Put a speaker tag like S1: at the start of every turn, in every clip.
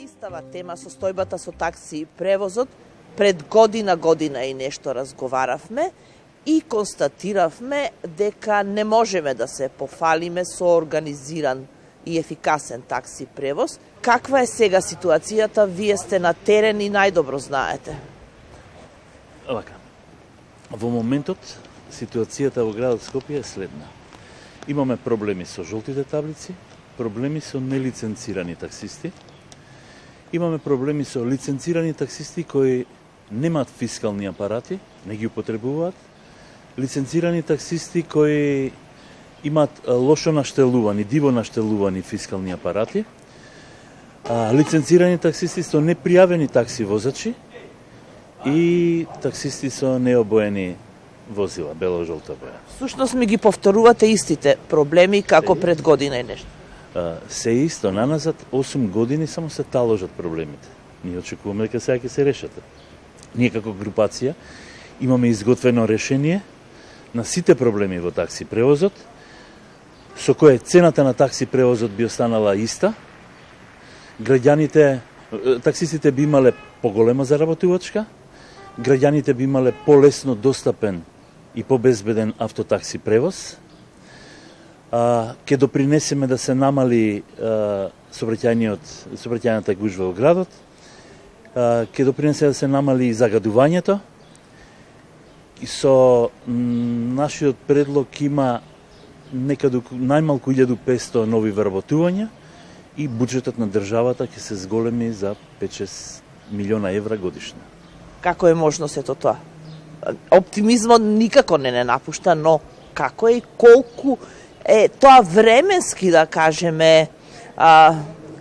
S1: истава тема состојбата со такси превозот, пред година и нешто разговаравме и констатиравме дека не можеме да се пофалиме со организиран и ефикасен такси превоз. Каква е сега ситуацијата? Вие сте на терен и најдобро знаете.
S2: Вака. Во моментот ситуацијата во градот Скопје е следна. Имаме проблеми со жолтите таблици, проблеми со нелиценцирани таксисти. Имаме проблеми со лиценцирани таксисти кои немаат фискални апарати, не ги употребуваат. Лиценцирани таксисти кои имаат лошо наштелувани, диво наштелувани фискални апарати. Лиценцирани таксисти со непријавени такси возачи и таксисти со необоени возила, бело-жолта боја.
S1: Сушност ми ги повторувате истите проблеми како пред година и нешто.
S2: Се исто, наназад 8 години само се таложат проблемите. Ние очекуваме дека сега ќе се решат. Ние како групација имаме изготвено решение на сите проблеми во такси превозот, со кое цената на такси превозот би останала иста. Граѓаните, таксистите би имале поголема заработувачка, граѓаните би имале полесно достапен и побезбеден автотакси превоз. Ќе допринесеме да се намали сообраќајната гужва во градот, ќе допринесе да се намали и загадувањето. И со нашиот предлог има некаду најмалку 1500 нови вработувања и буџетот на државата ќе се зголеми за 5-6 милиона евра годишно.
S1: Како е можно сето тоа? Оптимизмот никако не напушта, но како е и колку е тоа временски, да кажеме,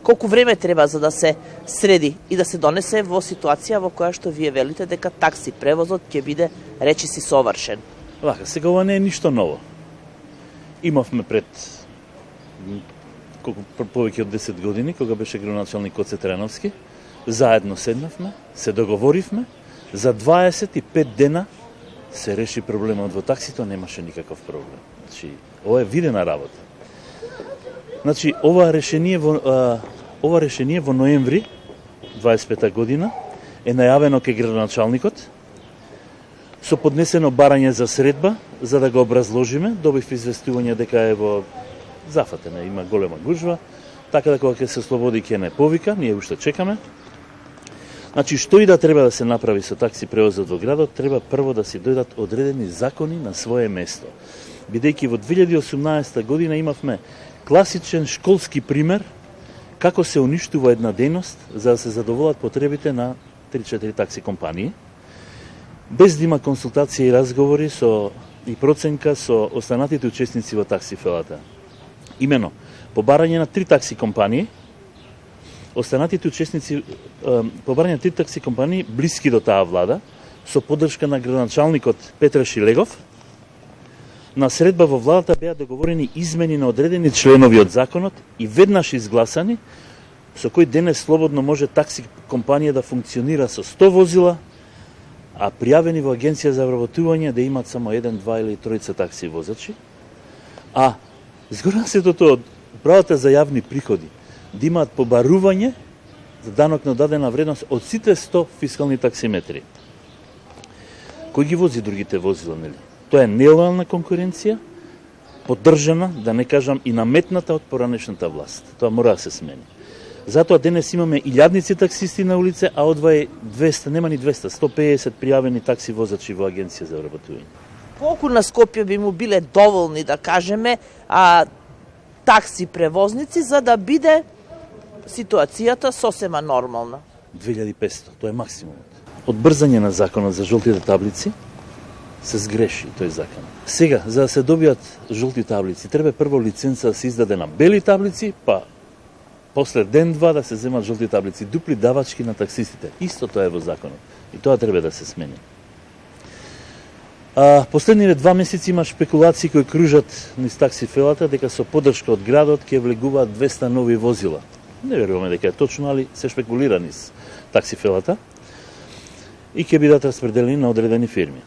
S1: колку време треба за да се среди и да се донесе во ситуација во која што вие велите дека такси превозот ќе биде речиси совршен?
S2: Вака, сега ова не е ништо ново. Имавме пред повеќе од 10 години, кога беше градоначалник Коце Треновски, заедно седнавме, се договоривме, за 25 дена се реши проблемот во таксито, немаше никаков проблем. Значи, ова е видена работа. Значи, ова решение во ноември 25 година е најавено кај градоначалникот со поднесено барање за средба, за да го образложиме. Добив известување дека е во зафатена, има голема гужва, така да кога ќе се ослободи ќе не повика, ние уште чекаме. Значи, што и да треба да се направи со такси превозот во градот, треба прво да си дојдат одредени закони на свое место. Бидејќи во 2018 година имавме класичен школски пример како се уништува една дејност за да се задоволат потребите на 3-4 такси компании, без да има консултација и разговори и проценка со останатите учесници во таксифелата. Имено, по барање на 3 такси компании, останатите учесници, по барање на 3 такси компании блиски до таа влада, со поддршка на градоначалникот Петра Шилегов, на средба во владата беа договорени измени на одредени членови од законот и веднаш изгласани, со кој денес слободно може такси компанија да функционира со 100 возила, а пријавени во агенција за вработување да имат само 1, 2 или 3 такси возачи, а згорна сето тоа од управата за јавни приходи да имаат побарување за данок на дадена вредност од сите 100 фискални таксиметри. Кој ги вози другите возила, нели? Тоа е нелојална конкуренција, поддржана, да не кажам и наметната од поранешната власт. Тоа мора да се смени. Затоа денес имаме илјадници таксисти на улице, а одвај 200, нема ни 200, 150 пријавени такси возачи во агенција за вработување.
S1: Колку на Скопје би му биле доволни, да кажеме, такси превозници за да биде ситуацијата сосема нормална?
S2: 2500, тоа е максимумот. Од брзање на законот за жолтите таблици се сгреши тој закон. Сега, за да се добијат жолти таблици, треба прво лиценца да се издаде на бели таблици, па после ден-два да се земат жолти таблици, дупли давачки на таксистите. Исто тоа е во законот. И тоа треба да се смени. Последниве 2 месеци има шпекулации кои кружат низ таксифелата дека со поддршка од градот ќе влегуваат 200 нови возила. Не веруваме дека е точно, али се шпекулира низ таксифелата и ќе бидат распределени на одредени фирми.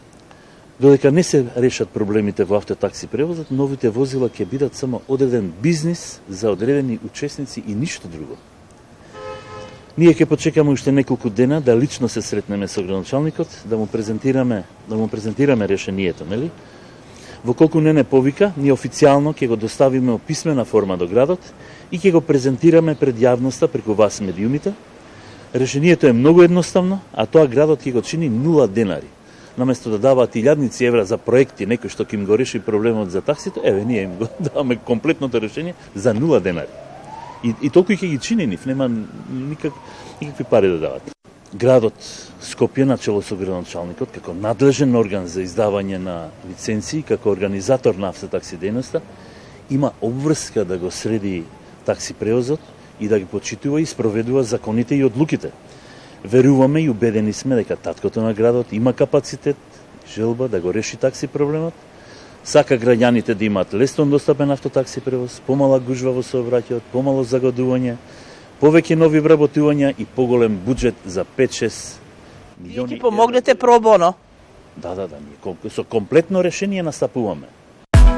S2: Додека не се решат проблемите во автотакси превозот, новите возила ќе бидат само одреден бизнис за одредени учесници и ништо друго. Ние ќе почекаме уште неколку дена да лично се сретнеме со градоначалникот, да му презентираме решението, нели? Во колку не повика, ние официјално ќе го доставиме во писмена форма до градот и ќе го презентираме пред јавноста преку вас медиумите. Решението е многу едноставно, а тоа градот ќе го чини 0 денари. Наместо да даваат илјадници евра за проекти, некој што ќе им го реши проблемот за таксито, ние им го даваме комплетното решение за 0 денари. И толку ќе ги чини нив, нема никакви пари да дават. Градот Скопје, начело со градоначалникот, како надлежен орган за издавање на лиценци, како организатор на автотакси дејноста, има обврска да го среди такси превозот и да ги почитува и спроведува законите и одлуките. Веруваме и убедени сме дека таткото на градот има капацитет, желба да го реши такси проблемот. Сака граѓаните да имаат лесно достапен автотакси превоз, помала гужва во сообраќајот, помало загадување, повеќе нови вработувања и поголем буџет за 5-6 милиони.
S1: Вие ќе помогнете пробоно?
S2: Да, ние со комплетно решение настапуваме.